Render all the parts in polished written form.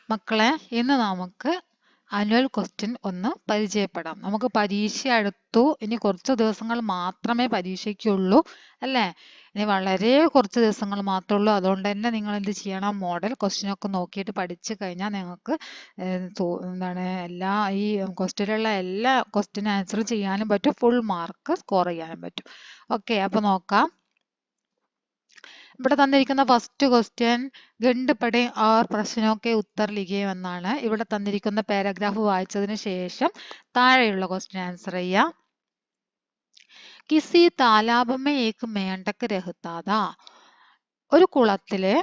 മക്കളെ, ഇന്ന് നമുക്ക് ആനുവൽ ക്വസ്റ്റ്യൻ ഒന്ന് പരിചയപ്പെടാം. നമുക്ക് പരീക്ഷ അടുത്തു. ഇനി കുറച്ച് ദിവസങ്ങൾ മാത്രമേ പരീക്ഷയ്ക്കുള്ളൂ അല്ലേ? ഇനി വളരെ കുറച്ച് ദിവസങ്ങൾ മാത്രമേ ഉള്ളൂ. അതുകൊണ്ട് തന്നെ നിങ്ങൾ എന്ത് ചെയ്യണം? മോഡൽ ക്വസ്റ്റ്യൻ ഒക്കെ നോക്കിയിട്ട് പഠിച്ചു കഴിഞ്ഞാൽ നിങ്ങൾക്ക് എന്താണ് ഈ ക്വസ്റ്റ്യനിലുള്ള എല്ലാ ക്വസ്റ്റ്യൻ ആൻസർ ചെയ്യാനും പറ്റും, ഫുൾ മാർക്ക് സ്കോർ ചെയ്യാനും പറ്റും. ഓക്കെ, അപ്പൊ നോക്കാം. ഇവിടെ തന്നിരിക്കുന്ന ഫസ്റ്റ് ക്വസ്റ്റ്യൻ ഗണ്ട് പടേ और प्रश्नों के उत्तर लिखिए എന്നാണ്. ഇവിടെ തന്നിരിക്കുന്ന പാരഗ്രാഫ് വായിച്ചതിന് ശേഷം താഴെയുള്ള ക്വസ്റ്റ്യൻ ആൻസർ ചെയ്യാം. किसी तालाब में एक मेंढक रहता था. ഒരു കുളത്തില്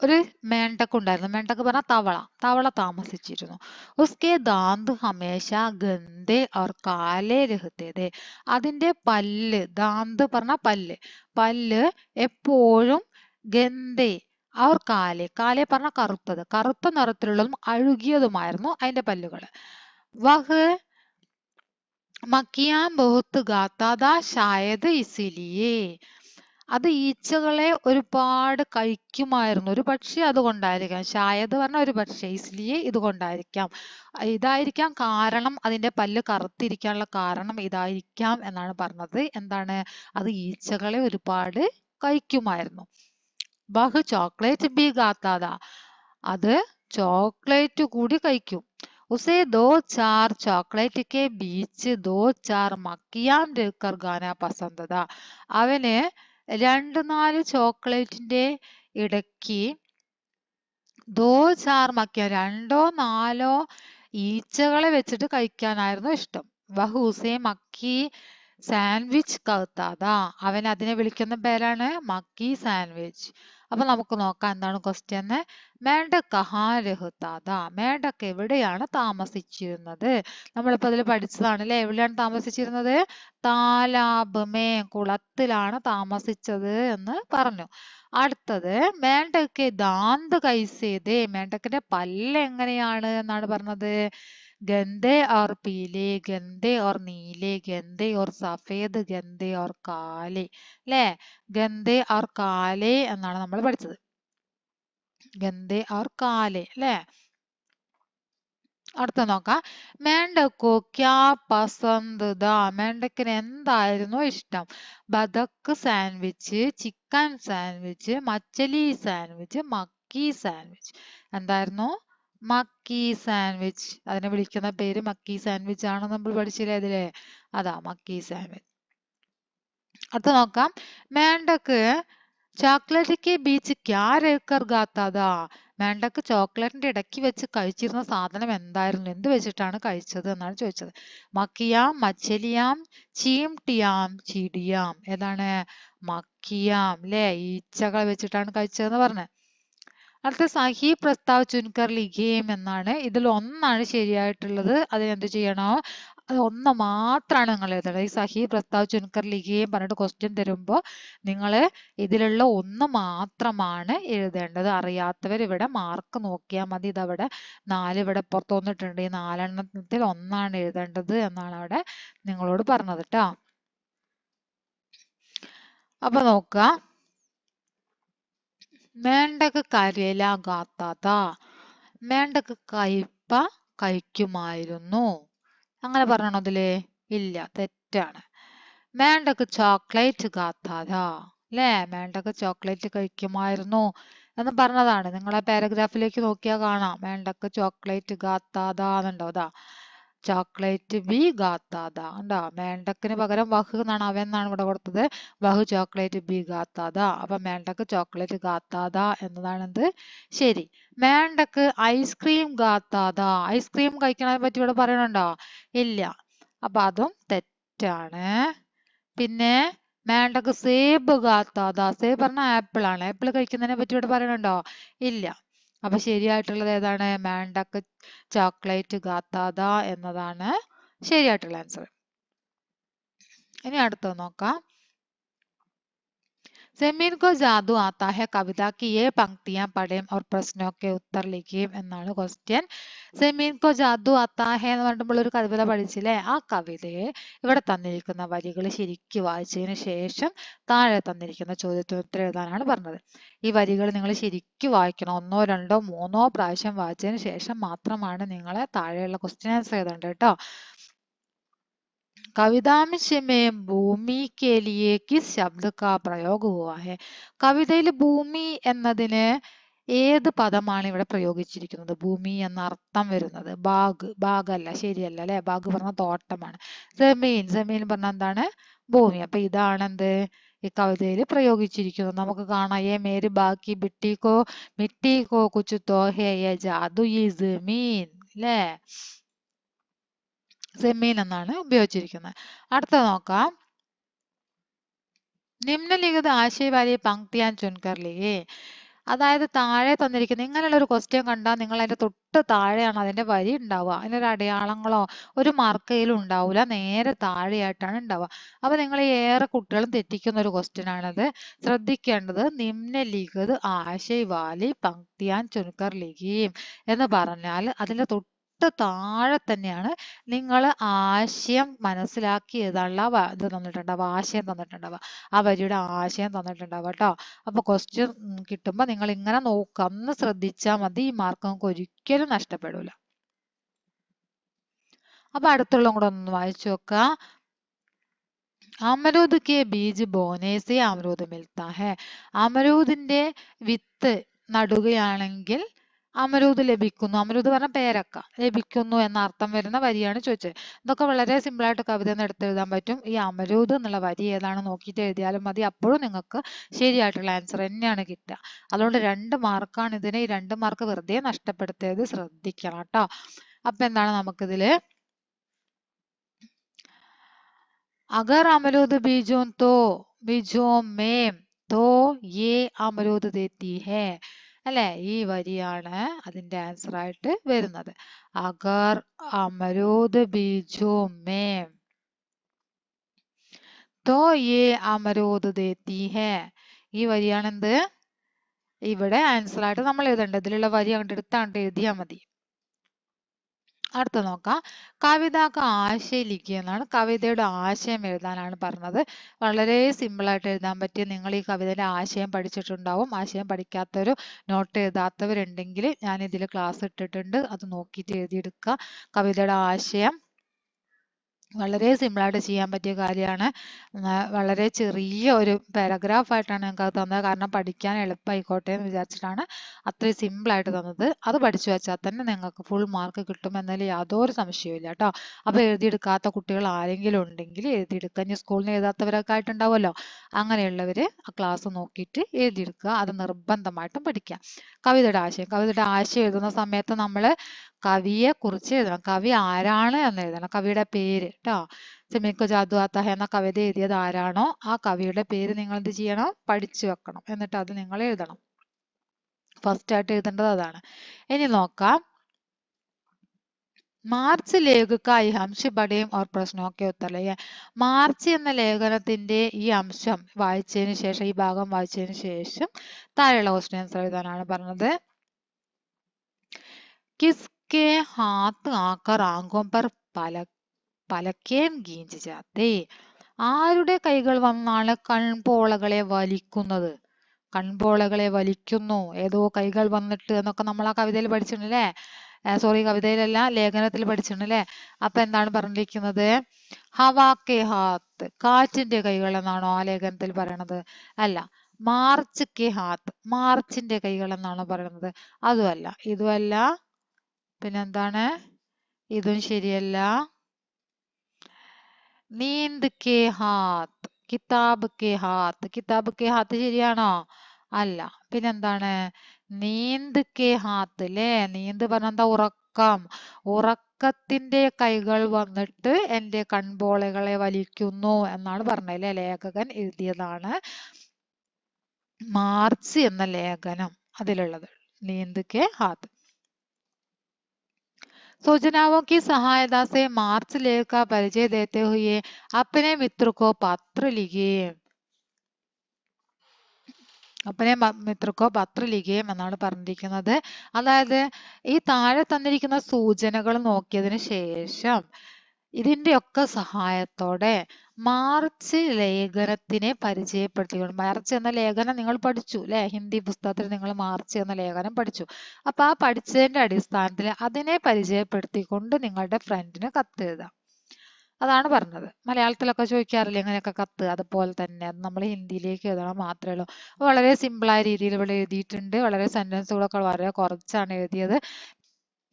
ഒരു മേണ്ടക്ക് ഉണ്ടായിരുന്നു. മേണ്ടക്ക് പറഞ്ഞാൽ തവള. തവള താമസിച്ചിരുന്നു. ഉസ്കെ ദാന്ത് ഹമേശ ഗന്ദേ और കാലേ रहते थे. അതിന്റെ പല്ല്, ദാന്ത് പറഞ്ഞ പല്ല്, പല്ല് എപ്പോഴും ഗന്ദേ और കാലേ, കാലേ പറഞ്ഞ കറുത്തത്, കറുത്ത നിറത്തിലുള്ളതും അഴുകിയതുമായിരുന്നു അതിന്റെ പല്ലുകൾ. വഹ് മക്കിയാൻ ബഹുത്ത് ഗാത്താ താ ഷായത് ഇസിലിയേ. അത് ഈച്ചകളെ ഒരുപാട് കഴിക്കുമായിരുന്നു. ഒരു പക്ഷേ അതുകൊണ്ടായിരിക്കാം. ഷായത് പറഞ്ഞ ഒരു പക്ഷേ, ഇസ്ലിയെ ഇതുകൊണ്ടായിരിക്കാം, ഇതായിരിക്കാം കാരണം, അതിന്റെ പല്ല് കറുത്തിരിക്കാനുള്ള കാരണം ഇതായിരിക്കാം എന്നാണ് പറഞ്ഞത്. എന്താണ്? അത് ഈച്ചകളെ ഒരുപാട് കഴിക്കുമായിരുന്നു. ബഹ് ചോക്ലേറ്റ് ബി ഗാത്താത, അത് ചോക്ലേറ്റ് കൂടി കഴിക്കും. उसे 2-4 ചോക്ലേറ്റ് के बीच 2-4 മക്കിയാൻ രഹ്കർ ഗാന പസന്ത് था. അവന് 2-4 ചോക്ലേറ്റിന്റെ ഇടയ്ക്ക് 2-4 മക്കിയ, 2-4 ഈച്ചകളെ വെച്ചിട്ട് കഴിക്കാനായിരുന്നു ഇഷ്ടം. വഹ് ഉസേ മക്കി സാൻഡ്വിച്ച് കൗത്താത, അവൻ അതിനെ വിളിക്കുന്ന പേരാണ് മക്കി സാൻഡ്വിച്ച്. അപ്പൊ നമുക്ക് നോക്കാം എന്താണ് ക്വസ്റ്റ്യൻ. മേണ്ടക് കഹാ രഹത്താത, മേണ്ടക് എവിടെയാണ് താമസിച്ചിരുന്നത്? നമ്മളിപ്പോ അതിൽ പഠിച്ചതാണ് അല്ലെ, എവിടെയാണ് താമസിച്ചിരുന്നത്? താലാബ് മേ, കുളത്തിലാണ് താമസിച്ചത് എന്ന് പറഞ്ഞു. അടുത്തത് മേണ്ടക്ക് ദാന്ത് കൈസേതേ, മേണ്ടക്കിന്റെ പല്ല് എങ്ങനെയാണ് എന്നാണ് പറഞ്ഞത്. ഗന്ധേ और പീലേ, ഗന്ധേ और നീലേ, ഗന്ധേ और സഫേദ്, ഗന്ധേ और കാലേ അല്ലേ? ഗന്ധേ और കാലേ എന്നാണ് നമ്മൾ പഠിച്ചത്. ഗന്ധേ और കാലേ അല്ലേ? അടുത്ത നോക്കാം. മേണ്ടക്കോ ക്യാ പസന്ത് ദാ, മേണ്ടക്കിന് എന്തായിരുന്നു ഇഷ്ടം? ബദക്ക് സാൻഡ്വിച്ച്, ചിക്കൻ സാൻഡ്വിച്ച്, മച്ചലി സാൻഡ്വിച്ച്, മക്കി സാൻഡ്വിച്ച്. എന്തായിരുന്നു? മക്കി സാൻഡ്വിച്ച്. അതിനെ വിളിക്കുന്ന പേര് മക്കി സാൻഡ്വിച്ച് ആണ്, നമ്മൾ പഠിച്ചില്ലേ അതിലെ, അതാ മക്കി സാൻഡ്വിച്ച്. അടുത്ത നോക്കാം. മേണ്ടക്ക് ചോക്ലേറ്റ് കെ ബീച്ച് ക്യാ രഹ്കർ ഗാത്താ താ, മേണ്ടക്ക് ചോക്ലേറ്റിന്റെ ഇടയ്ക്ക് വെച്ച് കഴിച്ചിരുന്ന സാധനം എന്തായിരുന്നു? എന്ത് വെച്ചിട്ടാണ് കഴിച്ചത് എന്നാണ് ചോദിച്ചത്. മക്കിയാം, മച്ചലിയാം, ചീംടിയാം, ചിടിയാം. ഏതാണ്? മക്കിയാം അല്ലെ, ഈച്ചകൾ വെച്ചിട്ടാണ് കഴിച്ചതെന്ന് പറഞ്ഞത്. അടുത്ത സഹി പ്രസ്താവ് ചുൻകർ ലിഖിയേം എന്നാണ്. ഇതിൽ ഒന്നാണ് ശരിയായിട്ടുള്ളത്. അതിനെന്ത് ചെയ്യണോ? അത് ഒന്ന് മാത്രമാണ് നിങ്ങൾ എഴുതേണ്ടത്. ഈ സഹി പ്രസ്താവ് ചുൻകർ ലിഖിയേം പറഞ്ഞിട്ട് ക്വസ്റ്റ്യൻ തരുമ്പോൾ നിങ്ങൾ ഇതിലുള്ള ഒന്ന് മാത്രമാണ് എഴുതേണ്ടത്. അറിയാത്തവർ ഇവിടെ മാർക്ക് നോക്കിയാൽ മതി. ഇതവിടെ 4 ഇവിടെ പുറത്ത് വന്നിട്ടുണ്ട്. ഈ 4 ഒന്നാണ് എഴുതേണ്ടത് എന്നാണ് അവിടെ നിങ്ങളോട് പറഞ്ഞത് കേട്ടോ. അപ്പൊ നോക്കുക. മേണ്ടക്ക് കരേല ഗാത്താത, മേണ്ടക്ക് കയ്പ കഴിക്കുമായിരുന്നു. അങ്ങനെ പറയണോ അതില്? ഇല്ല, തെറ്റാണ്. മേണ്ടക്ക് ചോക്ലേറ്റ് ഗാത്താത അല്ലേ, മേണ്ടക്ക് ചോക്ലേറ്റ് കഴിക്കുമായിരുന്നു എന്ന് പറഞ്ഞതാണ്. നിങ്ങൾ ആ പാരഗ്രാഫിലേക്ക് നോക്കിയാൽ കാണാം. മേണ്ടക്ക് ചോക്ലേറ്റ് ഗാത്താത എന്നുണ്ടോ? അതാ ചോക്ലേറ്റ് ബി ഗാത്താത ഉണ്ടോ? മേണ്ടക്കിന് പകരം വഹ് എന്നാണ്, അവൻ എന്നാണ് ഇവിടെ കൊടുത്തത്. വഹ് ചോക്ലേറ്റ് ബി ഗാത്താത. അപ്പൊ മേണ്ടക്ക് ചോക്ലേറ്റ് ഗാത്താത എന്നതാണ് എന്ത്? ശരി. മേണ്ടക്ക് ഐസ്ക്രീം ഗാത്താത, ഐസ്ക്രീം കഴിക്കണതിനെ പറ്റി ഇവിടെ പറയണുണ്ടോ? ഇല്ല, അപ്പൊ അതും തെറ്റാണ്. പിന്നെ മേണ്ടക്ക് സേബ് ഗാത്താത, സേബ് പറഞ്ഞ ആപ്പിൾ ആണ്. ആപ്പിൾ കഴിക്കുന്നതിനെ പറ്റി ഇവിടെ പറയണുണ്ടോ? ഇല്ല. അപ്പൊ ശരിയായിട്ടുള്ളത് ഏതാണ്? മേണ്ടക്ക് ചോക്ലേറ്റ് ഗാത്താത എന്നതാണ് ശരിയായിട്ടുള്ള ആൻസർ. ഇനി അടുത്തത് നോക്കാം. जमीन को जादू आता है कविता की ये पंक्तियां पढ़ें और प्रश्नों के उत्तर लिखें എന്നാണ് ക്വസ്റ്റ്യൻ. ജമീൻ കോ ജാദു ആത്താ ഹെ എന്ന് പറഞ്ഞിട്ടുള്ള ഒരു കവിത പഠിച്ചില്ലേ? ആ കവിതയെ ഇവിടെ തന്നിരിക്കുന്ന വരികൾ ശരിക്ക് വായിച്ചതിന് ശേഷം താഴെ തന്നിരിക്കുന്ന ചോദ്യത്തിന് ഉത്തരം എഴുതാനാണ് പറഞ്ഞത്. ഈ വരികൾ നിങ്ങൾ ശരിക്ക് വായിക്കണം. 1, 2, 3 പ്രാവശ്യം വായിച്ചതിന് ശേഷം മാത്രമാണ് നിങ്ങൾ താഴെയുള്ള ക്വസ്റ്റ്യൻ ആൻസർ എഴുതേണ്ടത് കേട്ടോ. കവിതാംശ में ഭൂമി के लिए किस शब्द का प्रयोग हुआ है? കവിതയിൽ ഭൂമി എന്നതിന് ഏത് പദമാണ് ഇവിടെ പ്രയോഗിച്ചിരിക്കുന്നത്? ഭൂമി എന്ന അർത്ഥം വരുന്നത് ബാഗല്ല, ശരിയല്ല അല്ലെ? ബാഗ് പറഞ്ഞ തോട്ടമാണ്. ജമീൻ പറഞ്ഞ എന്താണ്? ഭൂമി. അപ്പൊ ഇതാണ് എന്ത് ഈ കവിതയിൽ പ്രയോഗിച്ചിരിക്കുന്നത്. നമുക്ക് കാണാം, ये मेरी बाग की मिट्टी को कुछ तो है ये जादू ये जमीन അല്ലേ? ജമീൻ എന്നാണ് ഉപയോഗിച്ചിരിക്കുന്നത്. അടുത്ത നോക്കാം. നിമ്നലിഖിത ആശയവാലി പങ്ക്തിയാൻ ചുൻകർ ലിയേ. അതായത് താഴെ തന്നിരിക്കുന്ന ഇങ്ങനെയുള്ള ഒരു ക്വസ്റ്റ്യൻ കണ്ടാൽ നിങ്ങൾ അതിന്റെ തൊട്ട് താഴെയാണ് അതിന്റെ വരി ഉണ്ടാവുക. അതിനൊരു അടയാളങ്ങളോ ഒരു മാർക്കയിലും ഉണ്ടാവില്ല, നേരെ താഴെയായിട്ടാണ് ഉണ്ടാവുക. അപ്പൊ നിങ്ങൾ ഏറെ കുട്ടികളും തെറ്റിക്കുന്ന ഒരു ക്വസ്റ്റ്യൻ ആണത്. ശ്രദ്ധിക്കേണ്ടത് നിമ്നലിഖിത് ആശയവാലി പങ്ക്തിയാൻ ചുൻകർ ലിഖിയും എന്ന് പറഞ്ഞാൽ അതിന്റെ തൊട്ട് താഴെ തന്നെയാണ് നിങ്ങൾ ആശയം മനസ്സിലാക്കി എഴുതാനുള്ള ഇത് തന്നിട്ടുണ്ടാവുക, ആശയം തന്നിട്ടുണ്ടാവുക, ആ വരിയുടെ ആശയം തന്നിട്ടുണ്ടാവുക കേട്ടോ. അപ്പൊ ക്വസ്റ്റ്യൻ കിട്ടുമ്പോൾ നിങ്ങൾ ഇങ്ങനെ നോക്കുക, ഒന്ന് ശ്രദ്ധിച്ചാൽ മതി. ഈ മാർക്ക് നമുക്ക് ഒരിക്കലും നഷ്ടപ്പെടൂല. അപ്പൊ അടുത്തുള്ള കൂടെ ഒന്ന് വായിച്ചു നോക്കുക. അമരൂദ് കെ ബീജ് ബോനെ സെ അമരൂദ് മിൽത്താ ഹെ. അമരൂദിന്റെ വിത്ത് നടുകയാണെങ്കിൽ അമരൂദ് ലഭിക്കുന്നു. അമരൂദ് പറഞ്ഞ പേരക്ക ലഭിക്കുന്നു എന്ന അർത്ഥം വരുന്ന വരിയാണ് ചോദിച്ചത്. ഇതൊക്കെ വളരെ സിമ്പിൾ ആയിട്ട് കവിത എടുത്തെഴുതാൻ പറ്റും. ഈ അമരൂദ് എന്നുള്ള വരി ഏതാണ് നോക്കിയിട്ട് എഴുതിയാലും മതി. അപ്പോഴും നിങ്ങൾക്ക് ശരിയായിട്ടുള്ള ആൻസർ തന്നെയാണ് കിട്ടുക. അതുകൊണ്ട് 2 മാർക്കാണ് ഇതിന്. ഈ 2 മാർക്ക് വെറുതെ നഷ്ടപ്പെടുത്തിയത് ശ്രദ്ധിക്കണം കേട്ടോ. അപ്പൊ എന്താണ് നമുക്കിതില് अगर अमरूद बीजों में तो ये अमरूद देती है അല്ലെ? ഈ വരിയാണ് അതിന്റെ ആൻസർ ആയിട്ട് വരുന്നത്. അഗർ അമരൂദ് ബീജോ മേ തോ യേ അമരൂദ് ദേത്തി ഹേ. ഈ വരിയാണ് എന്ത് ഇവിടെ ആൻസർ ആയിട്ട് നമ്മൾ എഴുതേണ്ടത്. ഇതിലുള്ള വരി അങ്ങോട്ട് എടുത്താണ്ട് എഴുതിയാൽ മതി. അടുത്ത നോക്കാം. കവിതാക്ക് ആശയം ലിഖിയ എന്നാണ്. കവിതയുടെ ആശയം എഴുതാനാണ് പറഞ്ഞത്. വളരെ സിമ്പിൾ ആയിട്ട് എഴുതാൻ പറ്റിയ, നിങ്ങൾ ഈ കവിതയുടെ ആശയം പഠിച്ചിട്ടുണ്ടാവും. ആശയം പഠിക്കാത്തവരും നോട്ട് എഴുതാത്തവരുണ്ടെങ്കിൽ ഞാൻ ഇതിൽ ക്ലാസ് ഇട്ടിട്ടുണ്ട്, അത് നോക്കിയിട്ട് എഴുതിയെടുക്കുക. കവിതയുടെ ആശയം വളരെ സിമ്പിൾ ആയിട്ട് ചെയ്യാൻ പറ്റിയ കാര്യമാണ്. വളരെ ചെറിയ ഒരു പാരഗ്രാഫ് ആയിട്ടാണ് ഞങ്ങൾക്ക് അത് തന്നത്. കാരണം പഠിക്കാൻ എളുപ്പമായിക്കോട്ടെ എന്ന് വിചാരിച്ചിട്ടാണ് അത്രയും സിമ്പിൾ ആയിട്ട് തന്നത്. അത് പഠിച്ചു വെച്ചാൽ തന്നെ നിങ്ങൾക്ക് ഫുൾ മാർക്ക് കിട്ടും എന്നതിൽ യാതൊരു സംശയവും ഇല്ല കേട്ടോ. അപ്പൊ എഴുതിയെടുക്കാത്ത കുട്ടികൾ ആരെങ്കിലും ഉണ്ടെങ്കിൽ എഴുതിയെടുക്കുക. ഇനി സ്കൂളിൽ നിന്ന് എഴുതാത്തവരൊക്കെ ആയിട്ടുണ്ടാവുമല്ലോ, അങ്ങനെയുള്ളവര് ആ ക്ലാസ് നോക്കിയിട്ട് എഴുതിയെടുക്കുക. അത് നിർബന്ധമായിട്ടും പഠിക്കുക. കവിതയുടെ ആശയം എഴുതുന്ന സമയത്ത് നമ്മൾ കവിയെ കുറിച്ച് എഴുതണം. കവി ആരാണ് എന്ന് എഴുതണം. കവിയുടെ പേര് കേട്ടോ. ജമീൻ ജാദു ആത്താ ഹെ എന്ന കവിത എഴുതിയത് ആരാണോ ആ കവിയുടെ പേര് നിങ്ങൾ എന്ത് ചെയ്യണം? പഠിച്ചു വെക്കണം. എന്നിട്ട് അത് നിങ്ങൾ എഴുതണം. ഫസ്റ്റ് ആയിട്ട് എഴുതേണ്ടത് അതാണ്. ഇനി നോക്കാം. മാർച്ച് ലേഖക ഈ അംശ പഠയം ഓർ പ്രശ്നമൊക്കെ ഉത്തരല്ലേ. മാർച്ച് എന്ന ലേഖനത്തിന്റെ ഈ അംശം വായിച്ചതിന് ശേഷം, ഈ ഭാഗം വായിച്ചതിന് ശേഷം താഴെയുള്ള ക്വസ്റ്റ്യൻ ആൻസർ എഴുതാനാണ് പറഞ്ഞത്. किसके हाथ आकर आंखों पर പലക്കേം ഗീഞ്ച് ചാത്തേ. ആരുടെ കൈകൾ വന്നാണ് കൺപോളകളെ വലിക്കുന്നത്? കൺപോളകളെ വലിക്കുന്നു, ഏതോ കൈകൾ വന്നിട്ട് എന്നൊക്കെ നമ്മൾ ആ കവിതയിൽ പഠിച്ചിട്ടുണ്ടല്ലേ? സോറി, കവിതയിലല്ല, ലേഖനത്തിൽ പഠിച്ചിട്ടുണ്ടല്ലേ? അപ്പൊ എന്താണ് പറഞ്ഞിരിക്കുന്നത്? ഹവാക്കെ ഹാത്ത്, കാറ്റിന്റെ കൈകൾ എന്നാണോ ആ ലേഖനത്തിൽ പറയണത്? അല്ല. മാർച്ച് കെ ഹാത്ത്, മാർച്ചിന്റെ കൈകൾ എന്നാണോ പറയുന്നത്? അതുമല്ല, ഇതുമല്ല. പിന്നെന്താണ്? ഇതും ശരിയല്ല. നീന്ത് കെ ഹാത്ത്, കിതാബ് കെ ഹാത്ത്, കിതാബ് കെ ഹാത്ത് ശരിയാണോ? അല്ല. പിന്നെന്താണ്? നീന്ത് കെ ഹാത്ത് അല്ലേ? നീന്ത് പറഞ്ഞെന്താ? ഉറക്കം. ഉറക്കത്തിന്റെ കൈകൾ വന്നിട്ട് എന്റെ കൺപോളകളെ വലിക്കുന്നു എന്നാണ് പറഞ്ഞത് അല്ലേ? ലേഖകൻ എഴുതിയതാണ് മാർച്ച് എന്ന ലേഖനം അതിലുള്ളത്. നീന്ത് കെ ഹാത്ത്. सूचनाओं की सहायता से मार्च लेख का परिचय देते हुए अपने मित्र को पत्र लिखिए. അപ്പനെ മിത്രക്കോ പത്ര ലിഖിയം എന്നാണ് പറഞ്ഞിരിക്കുന്നത്. അതായത് ഈ താഴെ തന്നിരിക്കുന്ന സൂചനകൾ നോക്കിയതിന് ശേഷം ഇതിന്റെയൊക്കെ സഹായത്തോടെ മാർച്ച് ലേഖനത്തിനെ പരിചയപ്പെടുത്തിക്കൊണ്ട്, മാർച്ച് എന്ന ലേഖനം നിങ്ങൾ പഠിച്ചു അല്ലെ, ഹിന്ദി പുസ്തകത്തിൽ നിങ്ങൾ മാർച്ച് എന്ന ലേഖനം പഠിച്ചു. അപ്പൊ ആ പഠിച്ചതിന്റെ അടിസ്ഥാനത്തിൽ അതിനെ പരിചയപ്പെടുത്തിക്കൊണ്ട് നിങ്ങളുടെ ഫ്രണ്ടിന് കത്തെഴുതാം. അതാണ് പറഞ്ഞത്. മലയാളത്തിലൊക്കെ ചോദിക്കാറില്ലേ ഇങ്ങനെയൊക്കെ കത്ത്, അതുപോലെ തന്നെ അത് നമ്മൾ ഹിന്ദിയിലേക്ക് എഴുതണം മാത്രമേ ഉള്ളൂ. വളരെ സിമ്പിളായ രീതിയിൽ ഇവിടെ എഴുതിയിട്ടുണ്ട്. വളരെ സെന്റൻസുകളൊക്കെ വളരെ കുറച്ചാണ് എഴുതിയത്.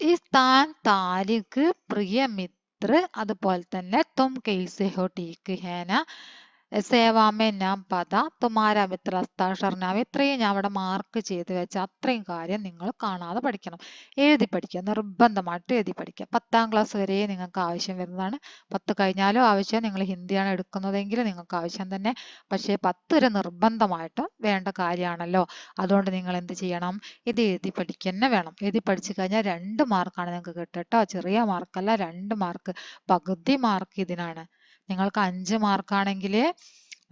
ഈ സ്ഥാൻ താരിഖ് പ്രിയ മിത്ര, അതുപോലെ തന്നെ തും കൈസെ ഹോ ടീക്ക് ഹേന, സേവാമേ നാം പദ, തുമാരാ മിത്ര ഹസ്താക്ഷർ നാം. ഇത്രയും ഞാൻ അവിടെ മാർക്ക് ചെയ്ത് വെച്ച അത്രയും കാര്യം നിങ്ങൾ കാണാതെ പഠിക്കണം. എഴുതി പഠിക്കുക, നിർബന്ധമായിട്ട് എഴുതി പഠിക്കുക. 10ാം ക്ലാസ് വരെ നിങ്ങൾക്ക് ആവശ്യം വരുന്നതാണ്. 10 കഴിഞ്ഞാലും ആവശ്യം. നിങ്ങൾ ഹിന്ദിയാണ് എടുക്കുന്നതെങ്കിൽ നിങ്ങൾക്ക് ആവശ്യം തന്നെ. പക്ഷേ 10 വരെ നിർബന്ധമായിട്ടും വേണ്ട കാര്യമാണല്ലോ. അതുകൊണ്ട് നിങ്ങൾ എന്ത് ചെയ്യണം, ഇത് എഴുതി പഠിക്കുക തന്നെ വേണം. എഴുതി പഠിച്ചു കഴിഞ്ഞാൽ 2 മാർക്കാണ് നിങ്ങൾക്ക് കിട്ടുക കേട്ടോ. ചെറിയ മാർക്കല്ല, 2 മാർക്ക്. പകുതി മാർക്ക് ഇതിനാണ്. നിങ്ങൾക്ക് 5 മാർക്കാണെങ്കിൽ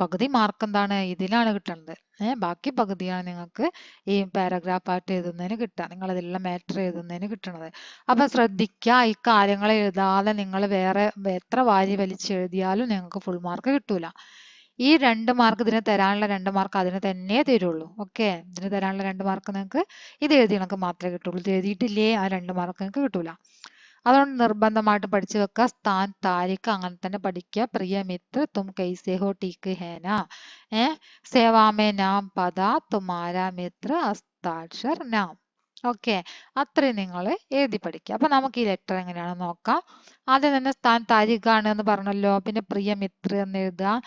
പകുതി മാർക്ക് എന്താണ് ഇതിലാണ് കിട്ടുന്നത്. ബാക്കി പകുതിയാണ് നിങ്ങൾക്ക് ഈ പാരഗ്രാഫായിട്ട് എഴുതുന്നതിന് കിട്ടുക, നിങ്ങൾ അതിലുള്ള മാറ്റർ എഴുതുന്നതിന് കിട്ടുന്നത്. അപ്പൊ ശ്രദ്ധിക്കുക, ഈ കാര്യങ്ങൾ എഴുതാതെ നിങ്ങൾ വേറെ എത്ര വാരി വലിച്ചെഴുതിയാലും നിങ്ങൾക്ക് ഫുൾ മാർക്ക് കിട്ടൂല. ഈ 2 മാർക്ക് ഇതിന് തരാനുള്ള 2 മാർക്ക് അതിന് തന്നെ തരുള്ളൂ. ഓക്കെ, ഇതിന് തരാനുള്ള 2 മാർക്ക് നിങ്ങൾക്ക് ഇത് എഴുതി കണക്ക് മാത്രമേ കിട്ടുള്ളൂ. ഇത് എഴുതിയിട്ടില്ലേ ആ 2 മാർക്ക് നിങ്ങൾക്ക് കിട്ടൂല. അതുകൊണ്ട് നിർബന്ധമായിട്ട് പഠിച്ചു വെക്കുക. സ്ഥാൻ താരിഖ് അങ്ങനെ തന്നെ പഠിക്കുക. പ്രിയ മിത്ര തും കൈസെ ഹോ ടീക്ക് ഹേന, സേവാമേ നാം പദ, തുമാരാ മിത്ര ഹസ്താക്ഷർ നാം. ഓക്കെ, അത്രയും നിങ്ങൾ എഴുതി പഠിക്കുക. അപ്പൊ നമുക്ക് ഈ ലെറ്റർ എങ്ങനെയാണെന്ന് നോക്കാം. ആദ്യം തന്നെ സ്ഥാൻ താരിഖ് ആണ് എന്ന് പറഞ്ഞല്ലോ, പിന്നെ പ്രിയ മിത്ര എന്ന് എഴുതുക.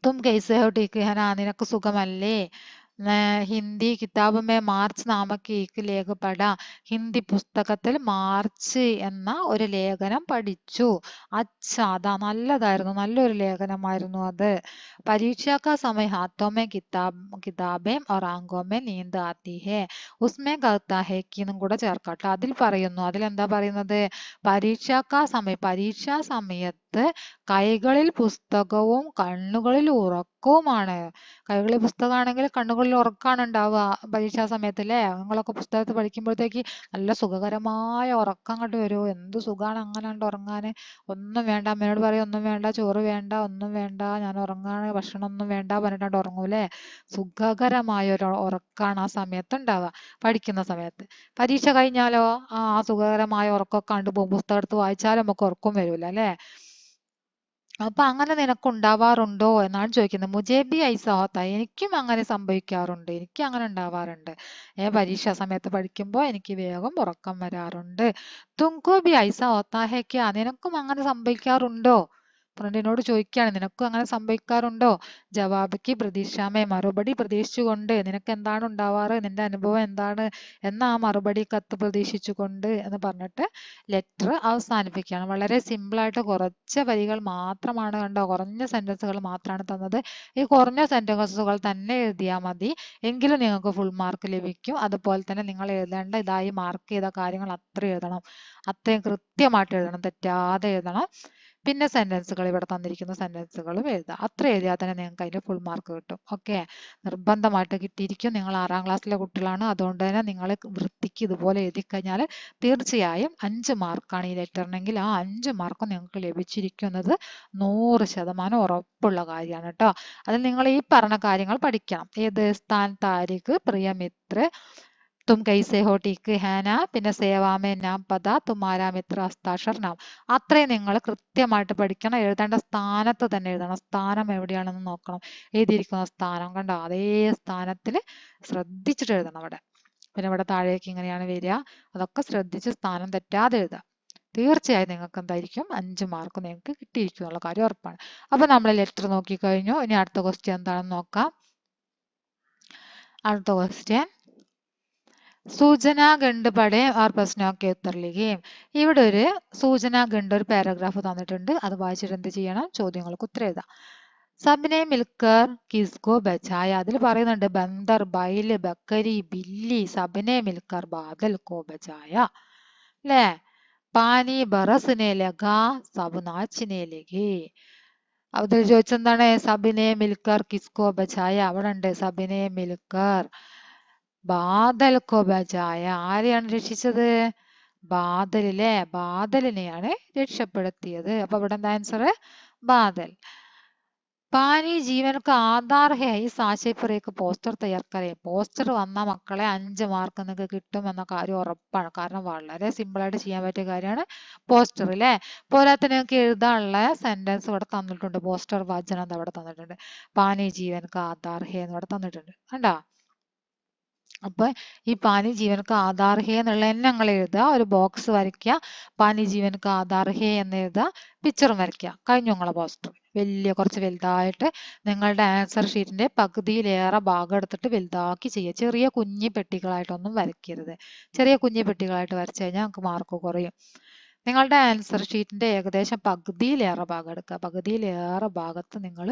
തും കൈസെ ഹോ ടീക്ക് ഹേന, നിനക്ക് സുഖമല്ലേ. ഹിന്ദി കിതാബ് മേ മാർച്ച് നാമക്ക് ഏക്ക് ലേഖ പഠ, ഹിന്ദി പുസ്തകത്തിൽ മാർച്ച് എന്ന ഒരു ലേഖനം പഠിച്ചു. അച്ഛാ, അതാ നല്ലതായിരുന്നു, നല്ലൊരു ലേഖനമായിരുന്നു അത്. പരീക്ഷാ കാ സമയ ഹാത്തോ മേ കിതാബേ और आंखों में नींद आती है, उसमें कहता है എന്നും കൂടെ ചേർക്കാട്ടോ. അതിൽ പറയുന്നു, അതിലെന്താ പറയുന്നത്, പരീക്ഷാ സമയത്ത് കൈകളിൽ പുസ്തകവും കണ്ണുകളിൽ ഉറക്കവുമാണ്. കൈകളിൽ പുസ്തകമാണെങ്കിൽ കണ്ണുകളിൽ ഉറക്കമാണ് ഉണ്ടാവുക പരീക്ഷാ സമയത്ത് അല്ലേ. നിങ്ങളൊക്കെ പുസ്തകത്തിൽ പഠിക്കുമ്പോഴത്തേക്ക് നല്ല സുഖകരമായ ഉറക്കം കണ്ടു വരുമോ, എന്ത് സുഖമാണ് അങ്ങനെ കണ്ട് ഉറങ്ങാൻ. ഒന്നും വേണ്ട, അമ്മയോട് പറയും ഒന്നും വേണ്ട, ചോറ് വേണ്ട, ഒന്നും വേണ്ട, ഞാൻ ഉറങ്ങാണ്, ഭക്ഷണം ഒന്നും വേണ്ട പറഞ്ഞിട്ട് ഉറങ്ങൂലേ. സുഖകരമായ ഒരു ഉറക്കമാണ് ആ സമയത്ത് ഉണ്ടാവുക, പഠിക്കുന്ന സമയത്ത്. പരീക്ഷ കഴിഞ്ഞാലോ ആ സുഖകരമായ ഉറക്കമൊക്കെ കണ്ടുപോകും, പുസ്തകം എടുത്ത് വായിച്ചാലും നമുക്ക് ഉറക്കം വരൂല അല്ലേ. അപ്പൊ അങ്ങനെ നിനക്ക് ഉണ്ടാവാറുണ്ടോ എന്നാണ് ചോദിക്കുന്നത്. മുജേ ബി ഐസ ഹോത്ത, എനിക്കും അങ്ങനെ സംഭവിക്കാറുണ്ട്, എനിക്ക് അങ്ങനെ ഉണ്ടാവാറുണ്ട്. പരീക്ഷാ സമയത്ത് പഠിക്കുമ്പോൾ എനിക്ക് വേഗം ഉറക്കം വരാറുണ്ട്. തുംകോ ബി ഐസ ഹോത്ത ഹെ ക്യാ, നിനക്കും അങ്ങനെ സംഭവിക്കാറുണ്ടോ. ഫ്രണ്ടിനോട് ചോദിക്കുകയാണ്, നിനക്കും അങ്ങനെ സംഭവിക്കാറുണ്ടോ. ജവാബിക്ക് പ്രതീക്ഷാമേ, മറുപടി പ്രതീക്ഷിച്ചുകൊണ്ട്, നിനക്ക് എന്താണ് ഉണ്ടാവാറ്, നിന്റെ അനുഭവം എന്താണ് എന്ന ആ മറുപടി കത്ത് പ്രതീക്ഷിച്ചുകൊണ്ട് എന്ന് പറഞ്ഞിട്ട് ലെറ്റർ അവസാനിപ്പിക്കുകയാണ്. വളരെ സിമ്പിളായിട്ട് കുറച്ച് വരികൾ മാത്രമാണ് കണ്ടോ, കുറഞ്ഞ സെന്റൻസുകൾ മാത്രമാണ് തന്നത്. ഈ കുറഞ്ഞ സെന്റൻസുകൾ തന്നെ എഴുതിയാൽ മതി, എങ്കിലും നിങ്ങൾക്ക് ഫുൾ മാർക്ക് ലഭിക്കും. അതുപോലെ തന്നെ നിങ്ങൾ എഴുതേണ്ട ഇതായി മാർക്ക് ചെയ്ത കാര്യങ്ങൾ അത്ര എഴുതണം, അത്രയും കൃത്യമായിട്ട് എഴുതണം, തെറ്റാതെ എഴുതണം. പിന്നെ സെന്റൻസുകൾ ഇവിടെ തന്നിരിക്കുന്ന സെന്റൻസുകളും എഴുതുക. അത്ര എഴുതിയാൽ തന്നെ നിങ്ങൾക്ക് അതിന്റെ ഫുൾ മാർക്ക് കിട്ടും. ഓക്കെ, നിർബന്ധമായിട്ട് കിട്ടിയിരിക്കും. നിങ്ങൾ 6ാം ക്ലാസ്സിലെ കുട്ടികളാണ്, അതുകൊണ്ട് തന്നെ നിങ്ങൾ വൃത്തിക്ക് ഇതുപോലെ എഴുതി കഴിഞ്ഞാൽ തീർച്ചയായും 5 മാർക്കാണ് ഈ ലെറ്ററിനെങ്കിൽ ആ 5 മാർക്കും നിങ്ങൾക്ക് ലഭിച്ചിരിക്കുന്നത് 100% ഉറപ്പുള്ള കാര്യമാണ് കേട്ടോ. അതിൽ നിങ്ങൾ ഈ പറഞ്ഞ കാര്യങ്ങൾ പഠിക്കണം. ഏത്, സ്ഥാൻ താരിഖ്, പ്രിയ മിത്ര, തും കൈസെ ഹോ ടീക്ക് ഹേന, പിന്നെ സേവാമേ നാം പദ, തുമാരാ മിത്ര ഹസ്താക്ഷർ നാം. അത്രയും നിങ്ങൾ കൃത്യമായിട്ട് പഠിക്കണം. എഴുതേണ്ട സ്ഥാനത്ത് തന്നെ എഴുതണം. സ്ഥാനം എവിടെയാണെന്ന് നോക്കണം. എഴുതിയിരിക്കുന്ന സ്ഥാനം കണ്ടോ, അതേ സ്ഥാനത്തിൽ ശ്രദ്ധിച്ചിട്ട് എഴുതണം അവിടെ. പിന്നെ ഇവിടെ താഴേക്ക് ഇങ്ങനെയാണ് വരിക, അതൊക്കെ ശ്രദ്ധിച്ച് സ്ഥാനം തെറ്റാതെ എഴുതുക. തീർച്ചയായും നിങ്ങൾക്ക് എന്തായിരിക്കും 5 മാർക്ക് നിങ്ങൾക്ക് കിട്ടിയിരിക്കും എന്നുള്ള കാര്യം ഉറപ്പാണ്. അപ്പൊ നമ്മൾ ലെറ്റർ നോക്കിക്കഴിഞ്ഞു. ഇനി അടുത്ത ക്വസ്റ്റ്യൻ എന്താണെന്ന് നോക്കാം. അടുത്ത ക്വസ്റ്റ്യൻ, സൂചനാ ഖണ്ഡ് പഠേ और प्रश्नों के उत्तर लिखिए. ഇവിടെ ഒരു സൂചനാ ഖണ്ഡ്, ഒരു പാരഗ്രാഫ് തന്നിട്ടുണ്ട്. അത് വായിച്ചിട്ട് എന്ത് ചെയ്യണം, ചോദ്യങ്ങൾക്ക് ഉത്തരം എഴുതാം. സബ്നെ മിൽക്കർ കിസ്കോ ബച്ചായ, അതിൽ പറയുന്നുണ്ട് ബന്ദർ, ബൈല്, ബക്കരി, ബില്ലി, സബ്നെ മിൽക്കർ ബാദൽ കോ ബച്ചായ അല്ലേ. പാനി ബറസ്നെ ലഗാ, സബ് നാച്നെ ലഗേ. അതിൽ ചോദിച്ചെന്താണ് സബിനെ മിൽക്കർ കിസ്കോ ബച്ചായ. അവിടെ ഉണ്ട് സബിനെ മിൽക്കർ ബാദൽ കോ ബച്ചായ. ആരെയാണ് രക്ഷിച്ചത്? ബാദലിലെ ബാദലിനെയാണ് രക്ഷപ്പെടുത്തിയത്. അപ്പൊ ഇവിടെ എന്താ ആൻസർ? ബാദൽ. पानी जीवन का आधार है ഈ ആശയ पर एक പോസ്റ്റർ തയ്യാറാക്കലേ. പോസ്റ്റർ വന്ന മക്കളെ 5 മാർക്ക് നിങ്ങൾക്ക് കിട്ടും എന്ന കാര്യം ഉറപ്പാണ്. കാരണം വളരെ സിമ്പിൾ ആയിട്ട് ചെയ്യാൻ പറ്റിയ കാര്യമാണ് പോസ്റ്റർ അല്ലേ. പോരാത്ത നിങ്ങൾക്ക് എഴുതാനുള്ള സെന്റൻസ് ഇവിടെ തന്നിട്ടുണ്ട്. പോസ്റ്റർ വാചനം എന്താ ഇവിടെ തന്നിട്ടുണ്ട്. പാനി ജീവൻ കാ ആധാർ ഹേ എന്ന് ഇവിടെ തന്നിട്ടുണ്ട്. കണ്ടാ? അപ്പൊ ഈ പാനി ജീവനക്ക് ആധാർ ഹേ എന്നുള്ള തന്നെ ഞങ്ങൾ എഴുതുക. ഒരു ബോക്സ് വരയ്ക്കുക. പാനി ജീവനക്ക് ആധാർ ഹേ എന്ന് എഴുതുക. പിക്ചറും വരയ്ക്കുക. കഴിഞ്ഞു നിങ്ങളെ പോസ്റ്റർ. കുറച്ച് വലുതായിട്ട് നിങ്ങളുടെ ആൻസർ ഷീറ്റിന്റെ പകുതിയിലേറെ ഭാഗം എടുത്തിട്ട് വലുതാക്കി ചെയ്യുക. ചെറിയ കുഞ്ഞി പെട്ടികളായിട്ടൊന്നും വരയ്ക്കരുത്. ചെറിയ കുഞ്ഞി പെട്ടികളായിട്ട് വരച്ചു കഴിഞ്ഞാൽ നമുക്ക് മാർക്ക് കുറയും. നിങ്ങളുടെ ആൻസർ ഷീറ്റിന്റെ ഏകദേശം പകുതിയിലേറെ ഭാഗം എടുക്കുക. പകുതിയിലേറെ ഭാഗത്ത് നിങ്ങൾ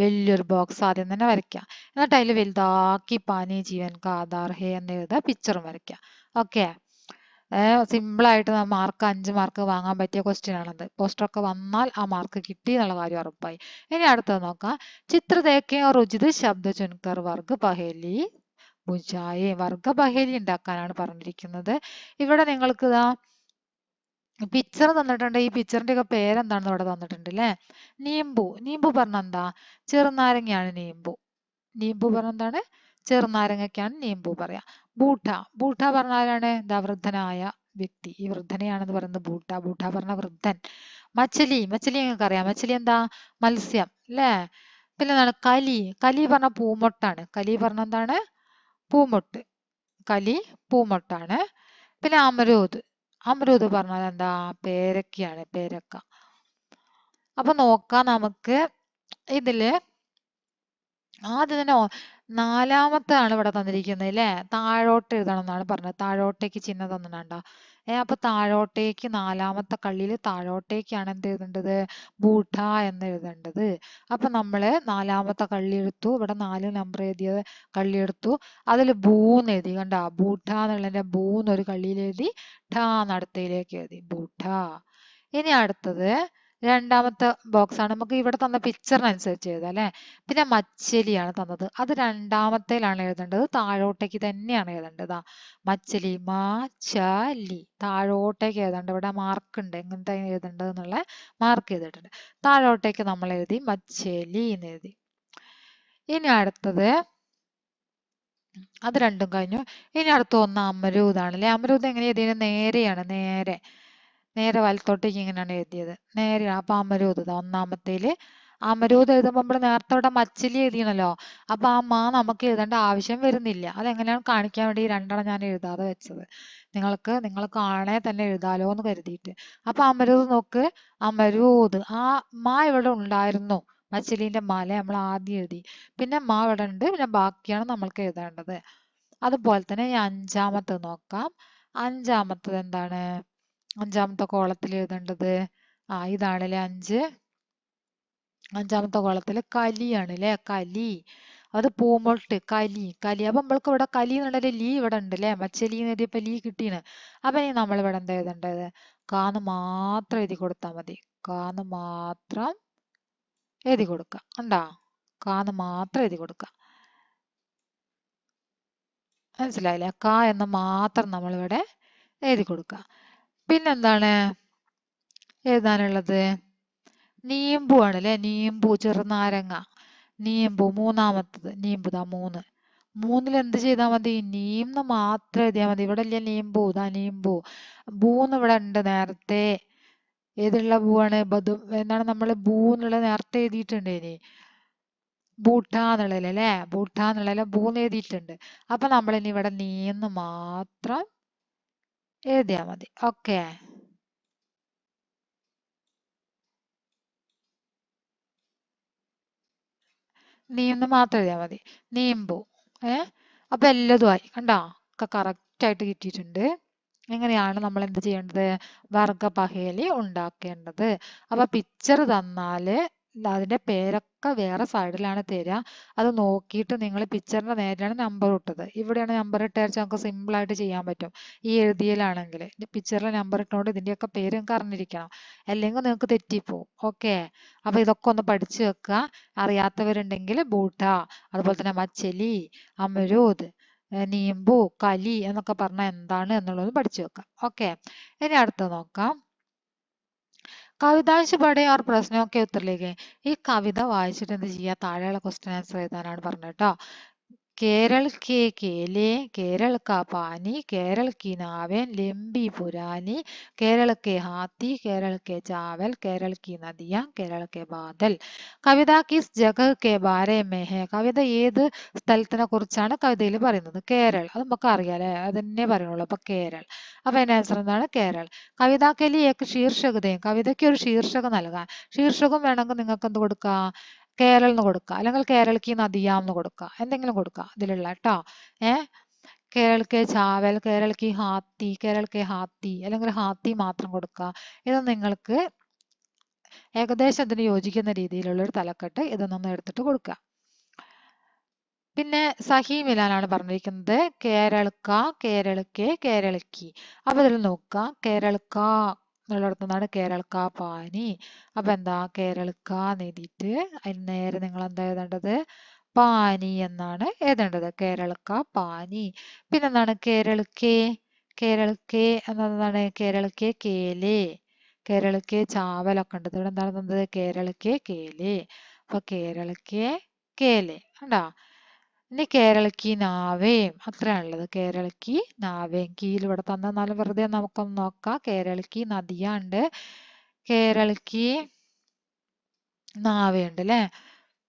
വലിയൊരു ബോക്സ് ആദ്യം തന്നെ വരയ്ക്കുക. എന്നിട്ട് അതിൽ വലുതാക്കി പാനി ജീവൻ കാ ആധാർ ഹേ എന്ന് എഴുതുക. പിക്ചറും വരയ്ക്കുക. ഓക്കെ. സിമ്പിളായിട്ട് മാർക്ക് 5 മാർക്ക് വാങ്ങാൻ പറ്റിയ ക്വസ്റ്റ്യൻ ആണത്. പോസ്റ്ററൊക്കെ വന്നാൽ ആ മാർക്ക് കിട്ടി എന്നുള്ള കാര്യം ഉറപ്പായി. ഇനി അടുത്തത് നോക്കാം. ചിത്ര ദേഖേ ഓർ ഉചിത് ശബ്ദ ചുൻകർ വർഗ പഹേലി ബുജായെ. വർഗ പഹേലി ഉണ്ടാക്കാനാണ് പറഞ്ഞിരിക്കുന്നത്. ഇവിടെ നിങ്ങൾക്ക് ഇതാ പിക്ചർ തന്നിട്ടുണ്ട്. ഈ പിക്ചറിന്റെ ഒക്കെ പേരെന്താണെന്ന് ഇവിടെ തന്നിട്ടുണ്ട് അല്ലേ. നീമ്പു. നീമ്പു പറഞ്ഞ എന്താ? ചെറുനാരങ്ങയാണ് നീമ്പു. നീമ്പു പറഞ്ഞ എന്താണ്? ചെറുനാരങ്ങയ്ക്കാണ് നീമ്പു പറയാ. ബൂട്ട. ബൂട്ട പറഞ്ഞാലാണ് എന്താ? വൃദ്ധനായ വ്യക്തി. ഈ വൃദ്ധനെയാണെന്ന് പറയുന്നത് ബൂട്ട. ബൂട്ട പറഞ്ഞ വൃദ്ധൻ. മച്ചലി. മച്ചലി നിങ്ങൾക്ക് അറിയാം. മച്ചലി എന്താ? മത്സ്യം അല്ലേ. പിന്നെ എന്താണ്? കലി. കലി പറഞ്ഞ പൂമൊട്ടാണ്. കലി പറഞ്ഞ എന്താണ്? പൂമൊട്ട്. കലി പൂമൊട്ടാണ്. പിന്നെ അമരൂദ്. അമരൂദ് പറഞ്ഞാൽ എന്താ? പേരക്കയാണ്. പേരക്ക. അപ്പൊ നോക്കാം നമുക്ക് ഇതില് ആദ്യം തന്നെ നാലാമത്താണ് ഇവിടെ തന്നിരിക്കുന്നത് അല്ലേ. താഴോട്ട് എഴുതണം എന്നാണ് പറഞ്ഞത്. താഴോട്ടേക്ക് ചിഹ്നം തന്നിട്ടുണ്ടോ? അപ്പൊ താഴോട്ടേക്ക് നാലാമത്തെ കള്ളിയിൽ താഴോട്ടേക്കാണ് എന്ത് എഴുതേണ്ടത്? ബൂട്ട എന്ന് എഴുതേണ്ടത്. അപ്പൊ നമ്മള് നാലാമത്തെ കള്ളി എടുത്തു. ഇവിടെ 4 നമ്പർ എഴുതിയ കള്ളി എടുത്തു. അതിൽ ബൂന്ന് എഴുതി. കണ്ട? ബൂട്ട എന്നുള്ളതിന്റെ ബൂന്ന് ഒരു കള്ളിയിൽ എഴുതി. ഠ നടത്തയിലേക്ക് എഴുതി. ബൂട്ട. ഇനി അടുത്തത് രണ്ടാമത്തെ ബോക്സ് ആണ്. നമുക്ക് ഇവിടെ തന്ന പിക്ചറിനനുസരിച്ച് എഴുതാം അല്ലെ. പിന്നെ മച്ചലിയാണ് തന്നത്. അത് രണ്ടാമത്തേലാണ് എഴുതേണ്ടത്. താഴോട്ടേക്ക് തന്നെയാണ് എഴുതേണ്ടത്. മച്ചലി. മാച്ചലി. താഴോട്ടേക്ക് എഴുതേണ്ടത്. ഇവിടെ മാർക്ക് ഉണ്ട്. എങ്ങനത്തെ എഴുതേണ്ടത് എന്നുള്ള മാർക്ക് ചെയ്തിട്ടുണ്ട്. താഴോട്ടേക്ക് നമ്മൾ എഴുതി മച്ചലി എന്ന് എഴുതി. ഇനി അടുത്തത് അത് രണ്ടും കഴിഞ്ഞു. ഇനി അടുത്ത ഒന്ന് അമരൂദാണ് അല്ലെ. അമരൂദ് എങ്ങനെ എഴുതിയത്? നേരെയാണ്. നേരെ നേരെ വലത്തോട്ടേക്ക് ഇങ്ങനെയാണ് എഴുതിയത്. നേരെ. അപ്പൊ അമരൂദ് ഒന്നാമത്തേല് അമരൂദ് എഴുതുമ്പോൾ നമ്മൾ നേരത്തെ ഇവിടെ മച്ചിലി എഴുതിയണല്ലോ. അപ്പൊ ആ മാ നമുക്ക് എഴുതേണ്ട ആവശ്യം വരുന്നില്ല. അതെങ്ങനെയാണ് കാണിക്കാൻ വേണ്ടി രണ്ടെണ്ണം ഞാൻ എഴുതാതെ വെച്ചത്. നിങ്ങൾ കാണേ തന്നെ എഴുതാലോ എന്ന് കരുതിയിട്ട്. അപ്പൊ അമരൂദ് നോക്ക്. അമരൂദ്. ആ മാ ഇവിടെ ഉണ്ടായിരുന്നു. മച്ചിലിന്റെ മാല നമ്മൾ ആദ്യം എഴുതി. പിന്നെ മാ ഇവിടെ ഉണ്ട്. പിന്നെ ബാക്കിയാണ് നമ്മൾക്ക് എഴുതേണ്ടത്. അതുപോലെ തന്നെ ഈ അഞ്ചാമത്തത് നോക്കാം. അഞ്ചാമത്തത് എന്താണ്? അഞ്ചാമത്തെ കോളത്തിൽ എഴുതേണ്ടത് ഇതാണല്ലേ 5. അഞ്ചാമത്തെ കോളത്തിൽ കലിയാണ് അല്ലെ. കലി. അത് പൂമൊട്ട്. കലി. കലി. അപ്പൊ നമ്മൾക്ക് ഇവിടെ കലി എന്നുള്ള ലീ ഇവിടെ ഉണ്ട് അല്ലെ. മച്ചലി എന്ന് എഴുതിയപ്പോ ലീ കിട്ടീന്. അപ്പൊ ഇനി നമ്മൾ ഇവിടെ എന്താ എഴുതേണ്ടത്? കാന്ന് മാത്രം എഴുതി കൊടുത്താൽ മതി. കാന്ന് മാത്രം എഴുതി കൊടുക്കുക. ഉണ്ടാ? കാന്ന് മാത്രം എഴുതി കൊടുക്കുക. മനസ്സിലായില്ലേ? ക എന്ന് മാത്രം നമ്മളിവിടെ എഴുതി കൊടുക്കുക. പിന്നെന്താണ് എഴുതാനുള്ളത്? നീമ്പു ആണ് അല്ലെ. നീമ്പു. ചെറുനാരങ്ങ. നീമ്പു. മൂന്നാമത്തത് നീമ്പുതാ 3. 3ൽ എന്ത് ചെയ്താൽ മതി? നീന്ന് മാത്രം എഴുതിയാൽ മതി. ഇവിടെ ഇല്ല നീമ്പു. ഇതാ നീമ്പു. ബൂന്ന് ഇവിടെ ഉണ്ട് നേരത്തെ. ഏതുള്ള പൂവാണ്? എന്താണ് നമ്മൾ ബൂന്നുള്ള നേരത്തെ എഴുതിയിട്ടുണ്ട്. ഇനി ബൂട്ട എന്നുള്ളതിൽ അല്ലെ. ബൂട്ട എന്നുള്ളതിൽ ബൂന്ന് എഴുതിയിട്ടുണ്ട്. അപ്പൊ നമ്മൾ ഇനി ഇവിടെ നീന്ന് മാത്രം എഴുതിയാൽ മതി. ഓക്കെ. നീന്ന് മാത്രം എഴുതിയാൽ മതി. നീമ്പു. അപ്പൊ എല്ലതുമായി. കണ്ടോ? ഒക്കെ കറക്റ്റ് ആയിട്ട് കിട്ടിയിട്ടുണ്ട്. എങ്ങനെയാണ് നമ്മൾ എന്ത് ചെയ്യേണ്ടത്? വർഗ പഹേലി ഉണ്ടാക്കേണ്ടത്. അപ്പൊ പിക്ചർ തന്നാല് അതിന്റെ പേരൊക്കെ വേറെ സൈഡിലാണ് തരിക. അത് നോക്കിയിട്ട് നിങ്ങൾ പിക്ചറിന്റെ നേരെയാണ് നമ്പർ ഇട്ടത്. ഇവിടെയാണ് നമ്പർ ഇട്ട് വെച്ചാൽ നമുക്ക് സിമ്പിൾ ആയിട്ട് ചെയ്യാൻ പറ്റും. ഈ എഴുതിയലാണെങ്കിൽ പിക്ചറിൽ നമ്പർ ഇട്ടുകൊണ്ട് ഇതിന്റെയൊക്കെ പേര് നിങ്ങൾക്ക് അറിഞ്ഞിരിക്കണം, അല്ലെങ്കിൽ നിങ്ങൾക്ക് തെറ്റിപ്പോവും. ഓക്കെ, അപ്പൊ ഇതൊക്കെ ഒന്ന് പഠിച്ചു വെക്കുക. അറിയാത്തവരുണ്ടെങ്കിൽ ബൂട്ട, അതുപോലെ തന്നെ മച്ചലി, അമരൂദ്, നീമ്പു, കലി എന്നൊക്കെ പറഞ്ഞാൽ എന്താണ് എന്നുള്ളത് പഠിച്ചു വെക്കാം. ഓക്കെ, ഇനി അടുത്ത് നോക്കാം. കവിതാംശ് പഠേ और प्रश्नों के उत्तर लिखें. ഈ കവിത വായിച്ചിട്ട് എന്ത് ചെയ്യുക? താഴെയുള്ള ക്വസ്റ്റ്യൻ ആൻസർ എഴുതാനാണ് പറഞ്ഞത് കേട്ടോ. केरल के केले, केरल का पानी, केरल की नावें लंबी पुरानी, केरल के हाथी, केरल के चावल, केरल की नदियां, केरल के बादल. കവിത കിസ് ജഗഹ് കെ ബാരെ മേ ഹെ. കവിത ഏത് സ്ഥലത്തിനെ കുറിച്ചാണ് കവിതയിൽ പറയുന്നത്? കേരൾ. അത് നമുക്ക് അറിയാലേ, അതന്നെ പറയുള്ളൂ. അപ്പൊ കേരൾ. അപ്പൊ അതിന്റെ ആൻസർ എന്താണ്? കേരൾ. കവിതാക്ക് ലിയേക്ക് ശീർഷക് ദേ. കവിതയ്ക്ക് ഒരു ശീർഷകം നൽകാൻ. ശീർഷകം വേണമെങ്കിൽ നിങ്ങൾക്ക് എന്ത് കൊടുക്കാം? കേരൾ എന്ന് കൊടുക്കുക, അല്ലെങ്കിൽ കേരളക്ക് നദിയാം എന്ന് കൊടുക്കുക, എന്തെങ്കിലും കൊടുക്കുക ഇതിലുള്ള കേട്ടോ. കേരൾ കെ ചാവൽ, കേരൾ കി ഹാത്തി, കേരൾ കെ ഹാത്തി, അല്ലെങ്കിൽ ഹാത്തി മാത്രം കൊടുക്കുക. ഇത് നിങ്ങൾക്ക് ഏകദേശം ഇതിന് യോജിക്കുന്ന രീതിയിലുള്ള ഒരു തലക്കെട്ട് ഇതൊന്നും എടുത്തിട്ട് കൊടുക്കുക. പിന്നെ സഹി മിലാനാണ് പറഞ്ഞിരിക്കുന്നത്. കേരൾക്ക, കേരളക്ക്, കേരളക്കി. അപ്പൊ ഇതിൽ നോക്കുക, കേരൾക്ക എന്നുള്ളിടത്തു നിന്നാണ് കേരൾക്ക പാനി. അപ്പൊ എന്താ? കേരൾക്ക എഴുതിയിട്ട് അതിന് നേരെ നിങ്ങൾ എന്താ എഴുതേണ്ടത്? പാനി എന്നാണ് എഴുതേണ്ടത്. കേരൾക്ക പാനി. പിന്നെന്താണ്? കേരളക്കെ, കേരളക്കെ എന്നതാണ്? കേരളക്കെ കേലേ, കേരളക്കെ ചാവലൊക്കെ ഉണ്ട്. ഇവിടെ എന്താണ് തന്നത്? കേരളക്കെ കേലേ. അപ്പൊ കേരളക്കെ കേലേ കണ്ടാ. ഇനി കേരളക്ക് നാവേം, അത്രയാണുള്ളത്. കേരളക്ക് നാവേം. കീയിൽ ഇവിടെ തന്നാലും വെറുതെ നമുക്കൊന്ന് നോക്കാം. കേരളക്ക് നദിയുണ്ട്, കേരളക്ക് നാവയുണ്ട് അല്ലെ.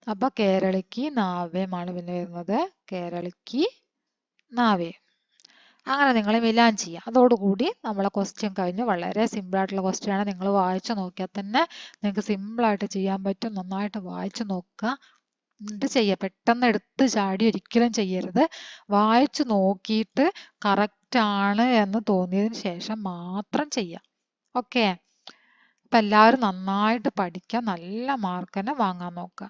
അപ്പൊ കേരളക്ക് നാവേമാണ് പിന്നെ വരുന്നത്. കേരളക്ക് നാവേം. അങ്ങനെ നിങ്ങൾ മിലാൻ ചെയ്യുക. അതോടുകൂടി നമ്മളെ ക്വസ്റ്റ്യൻ കഴിഞ്ഞു. വളരെ സിമ്പിൾ ആയിട്ടുള്ള ക്വസ്റ്റ്യൻ ആണ്. നിങ്ങൾ വായിച്ചു നോക്കിയാൽ തന്നെ നിങ്ങൾക്ക് സിമ്പിൾ ആയിട്ട് ചെയ്യാൻ പറ്റും. നന്നായിട്ട് വായിച്ചു നോക്കുക, എന്നിട്ട് ചെയ്യുക. പെട്ടെന്ന് എടുത്ത് ചാടി ഒരിക്കലും ചെയ്യരുത്. വായിച്ചു നോക്കിയിട്ട് കറക്റ്റ് ആണ് എന്ന് തോന്നിയതിന് ശേഷം മാത്രം ചെയ്യാം. ഓക്കെ, അപ്പൊ എല്ലാവരും നന്നായിട്ട് പഠിക്കുക, നല്ല മാർക്ക് തന്നെ വാങ്ങാൻ നോക്കുക.